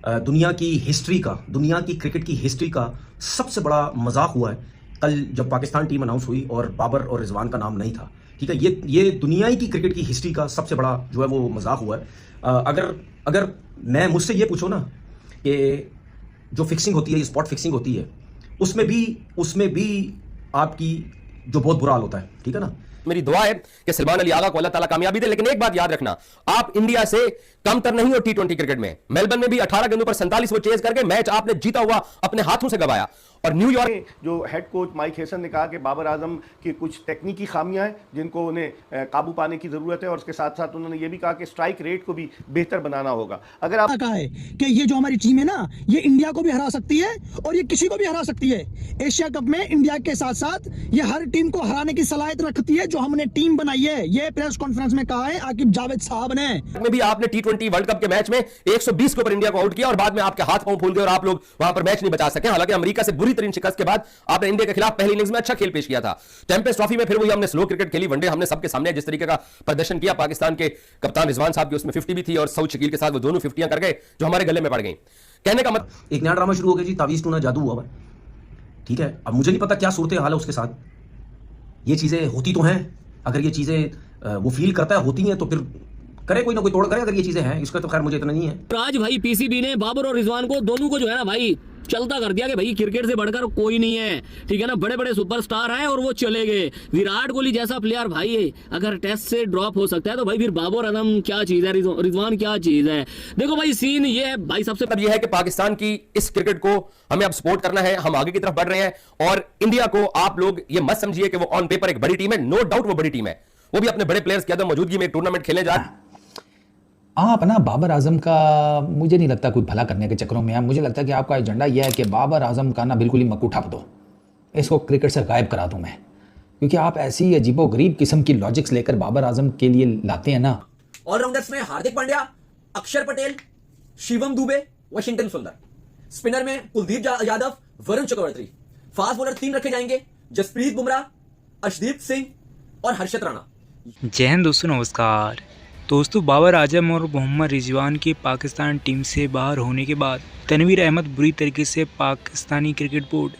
दुनिया की हिस्ट्री का, दुनिया की क्रिकेट की हिस्ट्री का सबसे बड़ा मजाक हुआ है कल जब पाकिस्तान टीम अनाउंस हुई और बाबर और रिजवान का नाम नहीं था। ठीक है, ये दुनिया की क्रिकेट की हिस्ट्री का सबसे बड़ा जो है वो मजाक हुआ है। अगर अगर मैं मुझसे ये पूछो ना कि जो फिक्सिंग होती है, स्पॉट फिक्सिंग होती है, उसमें भी आपकी जो बहुत बुरा हाल होता है। ठीक है ना। मेरी दुआ है कि सलमान अली आगा को अल्लाह ताला कामयाबी दे। लेकिन एक बात याद रखना, आप इंडिया से कमतर नहीं हो टी20 क्रिकेट में। मेलबर्न में भी 18 गेंदों पर 47 वो चेज करके मैच आपने जीता हुआ अपने हाथों से गवाया। और न्यूयॉर्क जो हेड कोच माइक हेसन ने कहा कि बाबर आजम की कुछ तकनीकी खामियां हैं जिनको उन्हें काबू पाने की जरूरत है, और उसके साथ साथ उन्होंने ये भी कहा कि स्ट्राइक रेट को भी बेहतर बनाना होगा। अगर आप कहा है कि ये जो हमारी टीम है ना, ये इंडिया को भी हरा सकती है और ये किसी को भी हरा सकती है। एशिया कप में इंडिया के साथ साथ ये हर टीम को हराने की सलाहियत रखती है जो हमने टीम बनाई है। ये प्रेस कॉन्फ्रेंस में कहा है आकिब जावेद साहब ने। में भी आपने टी20 वर्ल्ड कप के मैच में 120 के ऊपर इंडिया को आउट किया और बाद में आपके हाथ पांव फूल गए और आप लोग वहां पर मैच नहीं बचा सके। हालांकि अमेरिका से बुरी तरीन शिकस्त के बाद आपने इंडिया के खिलाफ पहली इनिंग्स में अच्छा खेल पेश किया था। टेम्पेस्ट ट्रॉफी में फिर वही हमने स्लो क्रिकेट खेली, वनडे हमने सबके सामने जिस तरीके का प्रदर्शन किया। पाकिस्तान के कप्तान रिजवान साहब की उसमें 50 भी थी और सऊद शकील के साथ वो दोनों 50 कर गए जो हमारे गले में पड़ गई। कहने का मतलब एक नया ड्रामा शुरू हो गया जी, तावीज टूना जादू हुआ है। ठीक है, अब मुझे नहीं पता क्या सूरत हाल है उसके साथ। ये चीजें होती तो हैं, अगर ये चीजें वो फील करता है होती हैं तो फिर करे, कोई ना कोई तोड़ करे। अगर ये चीजें हैं, इसका तो खैर मुझे इतना नहीं है। आज भाई पीसीबी ने बाबर और रिजवान को दोनों को जो है ना भाई चलता कर दिया कि भाई क्रिकेट से बढ़कर कोई नहीं है। ठीक है ना, बड़े बड़े सुपरस्टार आए और वो चले गए। विराट कोहली जैसा प्लेयर भाई अगर टेस्ट से ड्रॉप हो सकता है तो भाई फिर बाबर आजम क्या चीज है, रिजवान क्या चीज है। देखो भाई सीन ये है भाई, सबसे मतलब ये है कि पाकिस्तान की इस क्रिकेट को हमें अब सपोर्ट करना है। हम आगे की तरफ बढ़ रहे हैं और इंडिया को आप लोग ये मत समझिए कि वो ऑन पेपर एक बड़ी टीम है। नो डाउट वो बड़ी टीम है, वो भी अपने बड़े प्लेयर्स की अदम मौजूदगी में एक टूर्नामेंट खेलने जा रहे हैं। आप ना बाबर आजम का मुझे नहीं लगता कोई भला करने के चक्करों में है। मुझे लगता है कि आपका एजेंडा यह है कि बाबर आजम का ना बिल्कुल ही मक्कू ठप दो, इसको क्रिकेट से गायब करा दूं मैं। क्योंकि आप ऐसी अजीबो गरीब किस्म की लॉजिक्स लेकर बाबर आजम के लिए लाते हैं ना। ऑलराउंडर्स में हार्दिक पांड्या, अक्षर पटेल, शिवम दुबे, वाशिंगटन सुंदर। स्पिनर में कुलदीप यादव, वरुण चक्रवर्ती। फास्ट बॉलर 3 रखे जाएंगे, जसप्रीत बुमराह, अर्शदीप सिंह और हर्षित राणा। जय हिंद दोस्तों, नमस्कार दोस्तों। बाबर आजम और मोहम्मद रिजवान के पाकिस्तान टीम से बाहर होने के बाद तनवीर अहमद बुरी तरीके से पाकिस्तानी क्रिकेट बोर्ड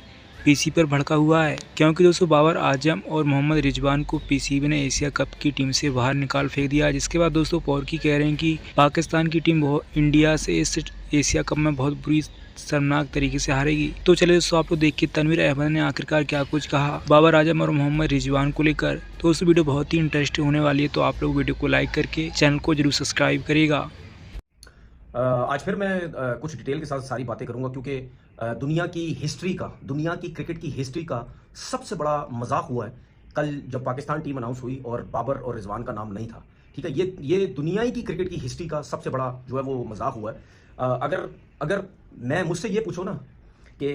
पीसीबी पर भड़का हुआ है। क्योंकि दोस्तों बाबर आजम और मोहम्मद रिजवान को पीसीबी ने एशिया कप की टीम से बाहर निकाल फेंक दिया, जिसके बाद दोस्तों पॉर्की कह रहे हैं कि पाकिस्तान की टीम इंडिया से इस एशिया कप में बहुत बुरी शर्मनाक तरीके से हारेगी। तो चलिए दोस्तों आप लोग देखिए तनवीर अहमद ने आखिरकार क्या कुछ कहा बाबर आजम और मोहम्मद रिजवान को लेकर। तो उस वीडियो बहुत ही इंटरेस्टिंग होने वाली है, तो आप लोग वीडियो को लाइक करके चैनल को जरूर सब्सक्राइब करिएगा। आज फिर मैं कुछ डिटेल के साथ सारी बातें करूंगा क्योंकि दुनिया की हिस्ट्री का, दुनिया की क्रिकेट की हिस्ट्री का सबसे बड़ा मजाक हुआ है कल जब पाकिस्तान टीम अनाउंस हुई और बाबर और रिजवान का नाम नहीं था। ठीक है, ये दुनिया की क्रिकेट की हिस्ट्री का सबसे बड़ा जो है वो मजाक हुआ है। अगर मैं मुझसे ये पूछो ना कि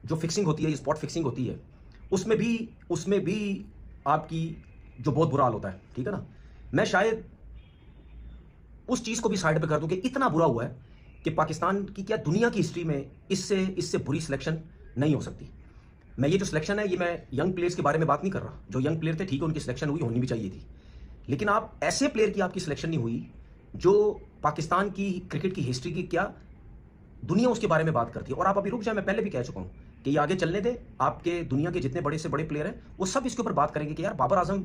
जो फिक्सिंग होती है, स्पॉट फिक्सिंग होती है, उसमें भी आपकी जो बहुत बुरा हाल होता है। ठीक है ना, मैं शायद उस चीज को भी साइड पे कर दूं कि इतना बुरा हुआ है कि पाकिस्तान की क्या दुनिया की हिस्ट्री में इससे बुरी सिलेक्शन नहीं हो सकती। मैं ये जो सिलेक्शन है, ये मैं यंग प्लेयर्स के बारे में बात नहीं कर रहा। जो यंग प्लेयर थे ठीक है, उनकी सिलेक्शन हुई, होनी भी चाहिए थी, लेकिन आप ऐसे प्लेयर की आपकी सिलेक्शन नहीं हुई जो पाकिस्तान की क्रिकेट की हिस्ट्री की क्या दुनिया उसके बारे में बात करती है। और आप अभी रुक जाए, मैं पहले भी कह चुका हूं कि ये आगे चलने दे। आपके दुनिया के जितने बड़े से बड़े प्लेयर हैं वो सब इसके ऊपर बात करेंगे कि यार बाबर आजम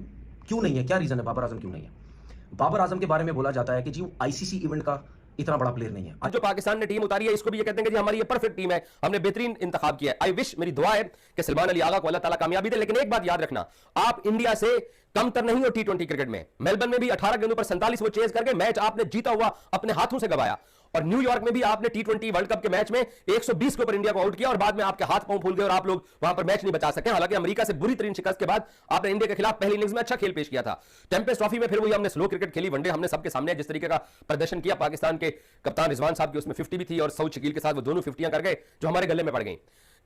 क्यों नहीं है, क्या रीजन है बाबर आजम क्यों नहीं है। बाबर आजम के बारे में बोला जाता है कि जी वो आईसीसी इवेंट का इतना बड़ा प्लेयर नहीं है। आज जो पाकिस्तान ने टीम उतारी है इसको भी ये कहते हैं कि जी हमारी ये परफेक्ट टीम है, हमने बेहतरीन इंतखाब किया है। आई विश, मेरी दुआ है कि सलमान अली आगा को अल्लाह ताला कामयाबी दे। लेकिन एक बात याद रखना, आप इंडिया से कमतर नहीं हो टी20 क्रिकेट में। मेलबर्न में भी 18 गेंदों पर 47 वो चेज करके मैच आपने जीता हुआ अपने हाथों से गवाया। और न्यूयॉर्क में भी आपने टी20 वर्ल्ड कप के मैच में 120 के ऊपर इंडिया को आउट किया और बाद में आपके हाथ पांव फूल गए और आप लोग वहां पर मैच नहीं बचा सके। हालांकि अमेरिका से बुरी तरीन शिकस्त के बाद आपने इंडिया के खिलाफ पहली इनिंग्स में अच्छा खेल पेश किया था। टेम्पेस्ट ट्रॉफी में फिर वही हमने स्लो क्रिकेट खेली, वनडे हमने सबके सामने जिस तरीके का प्रदर्शन किया। पाकिस्तान के कप्तान रिजवान साहब की उसमें 50 भी थी और सऊद शकील के साथ वो दोनों 50 कर गए जो हमारे गले में पड़ गई।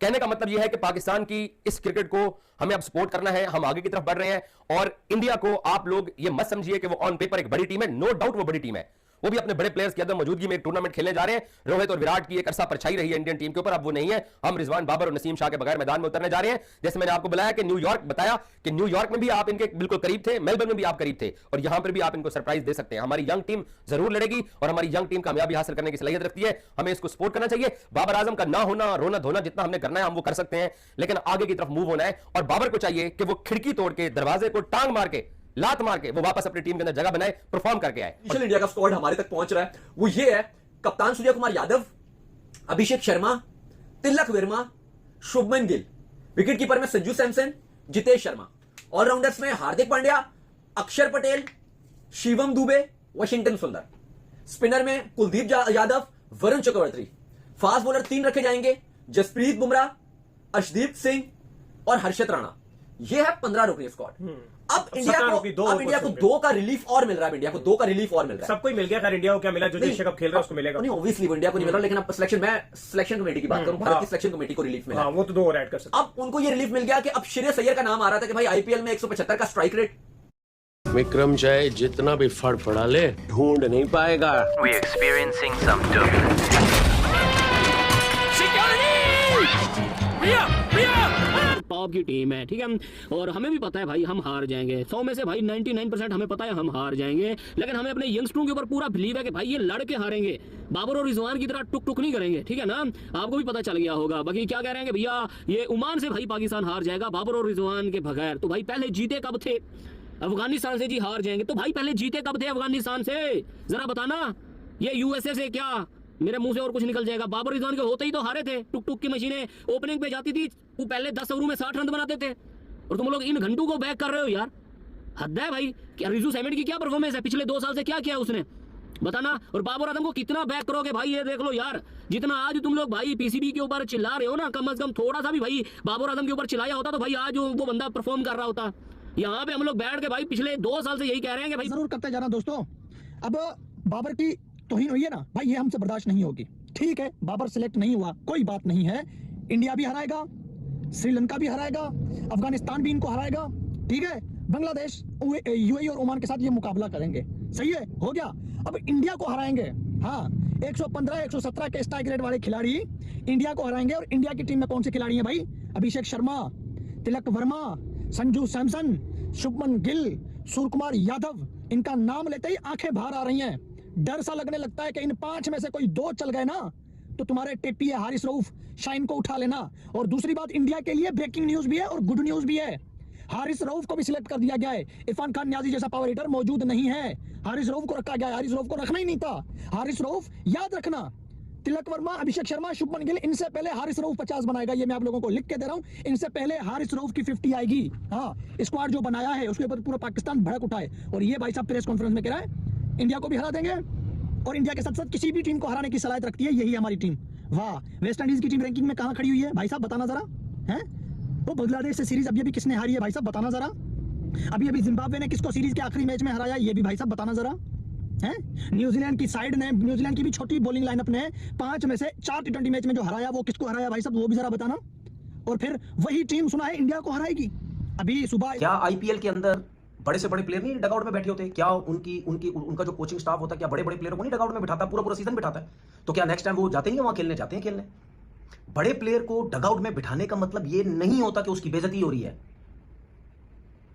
कहने का मतलब यह है कि पाकिस्तान की इस क्रिकेट को हमें अब सपोर्ट करना है। हम आगे की तरफ बढ़ रहे हैं और इंडिया को आप लोग ये मत समझिए कि वो ऑन पेपर एक बड़ी टीम है। नो डाउट वो बड़ी टीम है, वो भी अपने बड़े प्लेयर्स की अदम मौजूदगी में एक टूर्नामेंट खेलने जा रहे हैं। रोहित और विराट की एक अरसा परछाई रही है इंडियन टीम के ऊपर, अब वो नहीं है। हम रिजवान, बाबर और नसीम शाह के बगैर मैदान में उतरने जा रहे हैं। जैसे मैंने आपको बताया कि न्यूयॉर्क में भी आप इनके बिल्कुल करीब थे, मेलबर्न में भी आप करीब थे, और यहां पर भी आप इनको सरप्राइज दे सकते हैं। हमारी यंग टीम जरूर लड़ेगी और हमारी यंग टीम कामयाबी हासिल करने की सलाहियत रखती है, हमें इसको सपोर्ट करना चाहिए। बाबर आजम का ना होना, रोना धोना जितना हमने करना है हम वो कर सकते हैं, लेकिन आगे की तरफ मूव होना है। और बाबर को चाहिए कि वो खिड़की तोड़ के, दरवाजे को टांग मार के, लात मार के वो वापस अपनी टीम के अंदर जगह बनाए, परफॉर्म करके आए। इंडिया का स्क्वाड हमारे तक पहुंच रहा है वो ये है: कप्तान सूर्य कुमार यादव, अभिषेक शर्मा, तिलक वर्मा, शुभमन गिल, विकेट कीपर में संजू सैमसन, जितेश शर्मा, ऑलराउंडर्स में हार्दिक पांड्या, अक्षर पटेल, शिवम दुबे, वाशिंगटन सुंदर, स्पिनर में कुलदीप यादव, वरुण चक्रवर्ती, फास्ट बॉलर 3 रखे जाएंगे: जसप्रीत बुमराह, अर्शदीप सिंह और हर्षित राणा। ये है 15 रुपये स्क्वाड। अब इंडिया को 2 का रिलीफ और मिल रहा है। इंडिया को 2 का रिलीफ और मिल रहा है। सबको ही मिल गया। खैर इंडिया को क्या मिला, जो एशिया कप खेल रहा है उसको मिलेगा। नहीं, ऑब्वियसली इंडिया को नहीं मिल रहा, लेकिन अब सिलेक्शन कमेटी की बात करूं, भारत की सिलेक्शन कमेटी को रिलीफ मिला। वो तो 2 और ऐड कर सकते। अब उनको ये रिलीफ मिल गया कि अब श्रेयस अय्यर का नाम आ रहा था कि भाई आईपीएल में 175 का स्ट्राइक रेट। विक्रम चाहे जितना भी फड़फड़ा ले, ढूंढ नहीं पाएगा। We experiencing some doom. Top की टीम है, ठीक है, और हमें भी पता है भाई हम हार जाएंगे। 100 में से भाई 99% हमें पता है हम हार जाएंगे, लेकिन हमें अपने यंगस्टरों के ऊपर पूरा बिलीव है कि भाई ये लड़के हारेंगे। बाबर और रिजवान की तरह टुक टुक नहीं करेंगे, ठीक है ना, आपको भी पता चल गया होगा। बाकी क्या कह रहे हैं कि भैया ये ओमान से भाई पाकिस्तान हार जाएगा बाबर और रिजवान के बगैर। तो भाई पहले जीते कब थे? अफगानिस्तान से जी हार जाएंगे। तो भाई पहले जीते कब थे अफगानिस्तान से, जरा बताना। ये यूएसए से क्या, मेरे मुंह से और कुछ निकल जाएगा। बाबर रिजवान के होते ही तो हारे थे। टुक टुक की मशीनें ओपनिंग पे जाती थी, वो पहले 10 ओवरों में 60 रन बनाते थे, और तुम लोग इन घंटों को बैक कर रहे हो यार। हद है भाई। क्या रिजू सैमेट की क्या परफॉर्मेंस है पिछले 2 साल से, क्या किया उसने, बताना। और बाबर आजम को कितना बैक करोगे भाई, ये देख लो यार। जितना आज तुम लोग भाई पीसीबी के ऊपर चिल्ला रहे हो ना, कम से कम थोड़ा सा भी भाई बाबर आजम के ऊपर चिल्लाया होता तो भाई आज वो बंदा परफॉर्म कर रहा होता। यहाँ पे हम लोग बैठ के भाई पिछले 2 साल से यही कह रहे हैं कि भाई जरूर करते जाना दोस्तों। अब बाबर की तौहीन हुई है ना भाई, ये हमसे बर्दाश्त नहीं होगी। ठीक है, बाबर सिलेक्ट नहीं हुआ, कोई बात नहीं है। इंडिया भी हराएगा, श्रीलंका भी हराएगा, अफगानिस्तान भी इनको हराएगा, ठीक है। बांग्लादेश, यूएई और ओमान के साथ ये मुकाबला करेंगे, सही है, हो गया। अब इंडिया को हराएंगे, हाँ, 115 117 के स्ट्राइक रेट वाले खिलाड़ी इंडिया को हराएंगे। और इंडिया की टीम में कौन से खिलाड़ी हैं भाई? अभिषेक शर्मा, तिलक वर्मा, संजू सैमसन, शुभमन गिल, सूर्य कुमार यादव। इनका नाम लेते ही आंखें बाहर आ रही हैं। डर सा लगने लगता है कि इन 5 में से कोई 2 चल गए ना तो तुम्हारे टेपी है हारिस रऊफ, शाइन को उठा लेना। और दूसरी बात, इंडिया के लिए ब्रेकिंग न्यूज भी है और गुड न्यूज भी है। हारिस रऊफ को भी सिलेक्ट कर दिया गया है। इरफान खान न्याजी जैसा पावर हिटर मौजूद नहीं है, हारिस रऊफ को रखा गया है। हारिस रऊफ को रखना ही नहीं था। हारिस रऊफ याद रखना, तिलक वर्मा, अभिषेक शर्मा, शुभमन गिल, इनसे पहले हारिस रऊफ 50 बनाएगा। ये मैं आप लोगों को लिख के दे रहा हूं, इनसे पहले हारिस रऊफ की 50 आएगी। हाँ, स्क्वाड जो बनाया है उसके ऊपर पूरा पाकिस्तान भड़क उठाए। और ये भाई साहब प्रेस कॉन्फ्रेंस में कह रहा है इंडिया को भी हरा देंगे और इंडिया के साथ साथ किसी भी टीम को हराने की सलाहियत रखती है, यही हमारी टीम। वाह, वेस्ट इंडीज की टीम रैंकिंग में कहां खड़ी हुई है भाई साहब, बताना जरा। है वो बांग्लादेश से सीरीज अभी किसने हारी है भाई साहब, बताना जरा। अभी जिम्बाब्वे ने किसको सीरीज के आखिरी मैच में हराया, ये भी भाई साहब बताना जरा। है न्यूजीलैंड की साइड ने, न्यूजीलैंड की भी छोटी बॉलिंग लाइनअप ने 5 में से 4 टी20 मैच में जो हराया वो किसको हराया भाई साहब, वो भी जरा बताना। और फिर वही टीम सुना है इंडिया को हराएगी। अभी सुबह क्या आईपीएल के अंदर बड़े से बड़े प्लेयर नहीं डगआउट में बैठे होते? क्या उनका जो कोचिंग स्टाफ होता है, क्या बड़े बड़े प्लेयरों को नहीं डगआउट में बिठाता, पूरा सीजन बिठाता है? तो क्या नेक्स्ट टाइम वो जाते नहीं वहां खेलने? जाते हैं खेलने। बड़े प्लेयर को डगआउट में बिठाने का मतलब ये नहीं होता कि उसकी बेइज्जती हो रही है,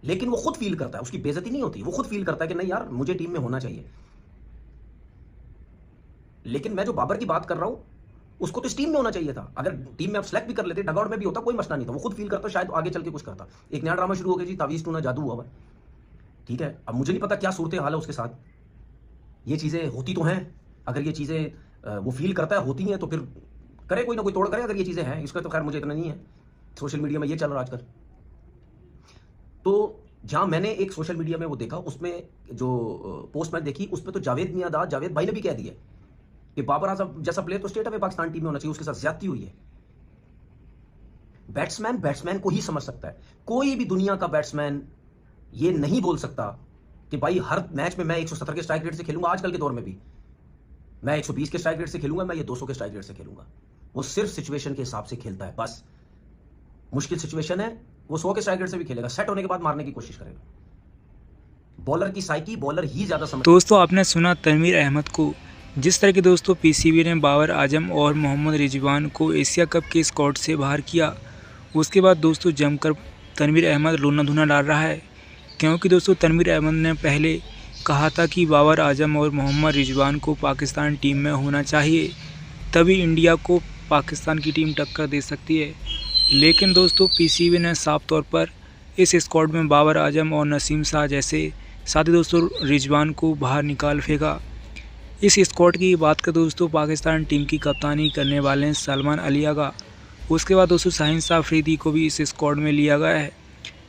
लेकिन वो खुद फील करता है, उसकी बेइज्जती नहीं होती, वो खुद फील करता है कि नहीं यार मुझे टीम में होना चाहिए। लेकिन मैं जो बाबर की बात कर रहा हूं उसको तो इस टीम में होना चाहिए था। अगर टीम में आप सेलेक्ट भी कर लेते, डगआउट में भी होता, कोई मसला नहीं था। वो खुद फील करता, शायद आगे चल के कुछ करता। एक नया ड्रामा शुरू हो गया जी, तावीज़ टूना जादू हुआ है, ठीक है। अब मुझे नहीं पता क्या सूरत हाल है उसके साथ। ये चीजें होती तो हैं, अगर ये चीजें वो फील करता है होती हैं तो फिर करे, कोई ना कोई तोड़ करे। अगर ये चीजें हैं, इसका तो खैर मुझे इतना नहीं है, सोशल मीडिया में ये चल रहा आजकल। तो जहां मैंने एक सोशल मीडिया में वो देखा, उसमें जो पोस्ट मैंने देखी उसमें तो जावेद मियांदाद, जावेद भाई ने भी कह दिया कि बाबर आजम जैसा प्लेयर तो स्टेट ऑफ पाकिस्तान टीम में होना चाहिए, उसके साथ ज्यादती हुई है। बैट्समैन को ही समझ सकता है। कोई भी दुनिया का बैट्समैन ये नहीं बोल सकता कि भाई हर मैच में मैं 170 के स्ट्राइक रेट से खेलूंगा। आजकल के दौर में भी मैं 120 के स्ट्राइक रेट से खेलूंगा, मैं ये 200 के स्ट्राइक रेट से खेलूंगा। वो सिर्फ सिचुएशन के हिसाब से खेलता है, बस। मुश्किल सिचुएशन है वो 100 के स्ट्राइक रेट से भी खेलेगा, सेट होने के बाद मारने की कोशिश करेगा। बॉलर की साइकी बॉलर ही ज़्यादा समझ। दोस्तों आपने सुना तनवीर अहमद को, जिस तरह के दोस्तों पीसीबी ने बाबर आजम और मोहम्मद रिजवान को एशिया कप के स्क्वाड से बाहर किया, उसके बाद दोस्तों जमकर तनवीर अहमद रोना धोना डाल रहा है, क्योंकि दोस्तों तनवीर अहमद ने पहले कहा था कि बाबर आजम और मोहम्मद रिजवान को पाकिस्तान टीम में होना चाहिए, तभी इंडिया को पाकिस्तान की टीम टक्कर दे सकती है। लेकिन दोस्तों पीसीबी ने साफ तौर पर इस स्क्वाड में बाबर आजम और नसीम शाह जैसे साथी दोस्तों रिजवान को बाहर निकाल फेंका। इस स्क्वाड की बात करें दोस्तों, पाकिस्तान टीम की कप्तानी करने वाले हैं सलमान अली आगा, उसके बाद दोस्तों शाहीन शाह अफरीदी को भी इस स्क्वाड में लिया गया है।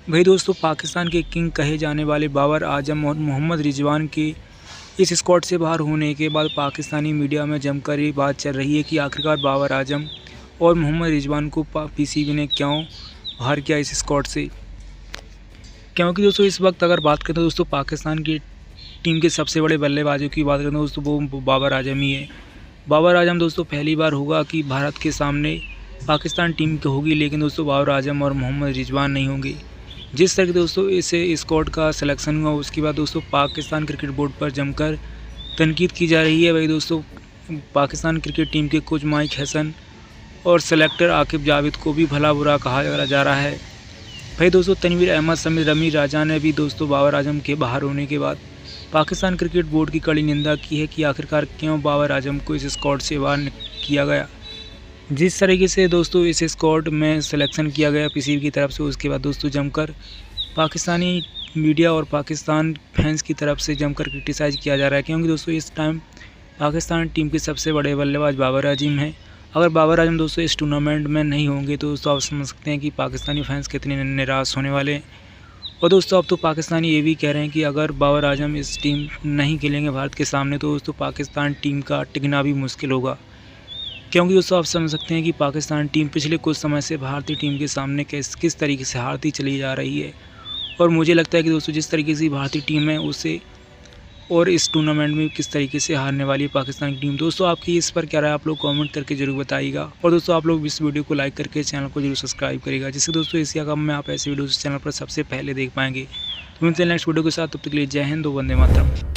वही दोस्तों पाकिस्तान के किंग कहे जाने वाले बाबर आजम और मोहम्मद रिजवान के इस स्क्वाड से बाहर होने के बाद पाकिस्तानी मीडिया में जमकर ये बात चल रही है कि आखिरकार बाबर आजम और मोहम्मद रिजवान को पीसीबी ने क्यों बाहर किया इस स्क्वाड से। क्योंकि दोस्तों इस वक्त अगर बात करें तो दोस्तों पाकिस्तान की टीम के सबसे बड़े बल्लेबाजों की बात करें तो दोस्तों वो बाबर आजम ही है। बाबर आजम दोस्तों पहली बार होगा कि भारत के सामने पाकिस्तान टीम की होगी, लेकिन दोस्तों बाबर आजम और मोहम्मद रिजवान नहीं होंगे। जिस तरह के दोस्तों इसे स्क्वाड का सिलेक्शन हुआ, उसके बाद दोस्तों पाकिस्तान क्रिकेट बोर्ड पर जमकर तनकीद की जा रही है। वही दोस्तों पाकिस्तान क्रिकेट टीम के कोच माइक हसन और सेलेक्टर आकिब जावेद को भी भला बुरा कहा जा रहा है। भाई दोस्तों तनवीर अहमद समेत रमी राजा ने भी दोस्तों बाबर आजम के बाहर होने के बाद पाकिस्तान क्रिकेट बोर्ड की कड़ी निंदा की है कि आखिरकार क्यों बाबर आजम को इस स्क्वाड से बाहर किया गया। जिस तरीके से दोस्तों इस स्क्वाड में सिलेक्शन किया गया पीसीबी की तरफ से, उसके बाद दोस्तों जमकर पाकिस्तानी मीडिया और पाकिस्तान फैंस की तरफ से जमकर क्रिटिसाइज़ किया जा रहा है, क्योंकि दोस्तों इस टाइम पाकिस्तान टीम के सबसे बड़े बल्लेबाज बाबर आजम हैं। अगर बाबर आजम दोस्तों इस टूर्नामेंट में नहीं होंगे तो दोस्तों आप समझ सकते हैं कि पाकिस्तानी फैंस कितने निराश होने वाले हैं। और दोस्तों अब तो पाकिस्तानी ये भी कह रहे हैं कि अगर बाबर आजम इस टीम नहीं खेलेंगे भारत के सामने तो दोस्तों पाकिस्तान टीम का टिकना भी मुश्किल होगा, क्योंकि दोस्तों आप समझ सकते हैं कि पाकिस्तान टीम पिछले कुछ समय से भारतीय टीम के सामने किस तरीके से हारती चली जा रही है। और मुझे लगता है कि दोस्तों जिस तरीके से भारतीय टीम है उससे और इस टूर्नामेंट में किस तरीके से हारने वाली है पाकिस्तान की टीम। दोस्तों आपकी इस पर क्या राय आप लोग कमेंट करके जरूर बताइएगा। और दोस्तों आप लोग इस वीडियो को लाइक करके चैनल को जरूर सब्सक्राइब करिएगा, जिससे दोस्तों एशिया कप में आप ऐसे वीडियो चैनल पर सबसे पहले देख पाएंगे। तो मिलते हैं नेक्स्ट वीडियो के साथ, तब तक के लिए जय हिंद, वंदे मातरम।